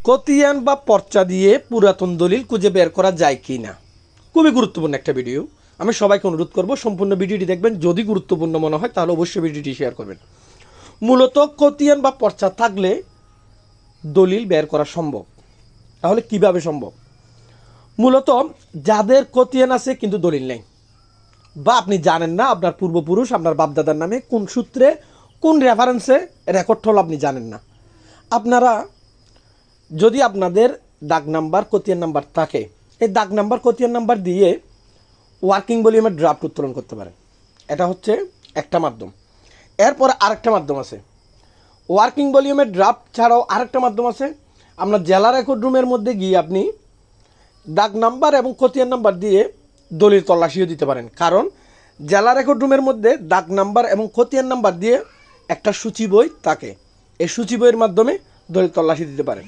খতিয়ান বা পর্চা দিয়ে পুরাতন দলিল খুঁজে বের করা যায় কি না, খুবই গুরুত্বপূর্ণ একটা ভিডিও। আমি সবাইকে অনুরোধ করব সম্পূর্ণ ভিডিওটি দেখবেন। যদি গুরুত্বপূর্ণ মনে হয় তাহলে অবশ্যই ভিডিওটি শেয়ার করবেন। মূলত খতিয়ান বা পর্চা থাকলে দলিল বের করা সম্ভব। তাহলে কিভাবে সম্ভব? মূলত যাদের খতিয়ান আছে কিন্তু দলিল নেই, বা আপনি জানেন না আপনার পূর্বপুরুষ আপনার বাপদাদার নামে কোন সূত্রে কোন রেফারেন্সে রেকর্ড হলো আপনি জানেন না। আপনারা যদি আপনাদের দাগ নাম্বার খতিয়ান নাম্বার থাকে, এই দাগ নাম্বার খতিয়ান নাম্বার দিয়ে ওয়ার্কিং ভলিউমের ড্রাফট উত্তোলন করতে পারেন। এটা হচ্ছে একটা মাধ্যম। এরপর আরেকটা মাধ্যম আছে, ওয়ার্কিং ভলিউমের ড্রাফট ছাড়াও আরেকটা মাধ্যম আছে। আপনার জেলা রেকর্ড রুমের মধ্যে গিয়ে আপনি দাগ নাম্বার এবং খতিয়ান নাম্বার দিয়ে দলিল তল্লাশিও দিতে পারেন। কারণ জেলা রেকর্ড রুমের মধ্যে দাগ নাম্বার এবং খতিয়ান নাম্বার দিয়ে একটা সূচি বই থাকে, এই সূচি বইয়ের মাধ্যমে দলিল তল্লাশি দিতে পারেন।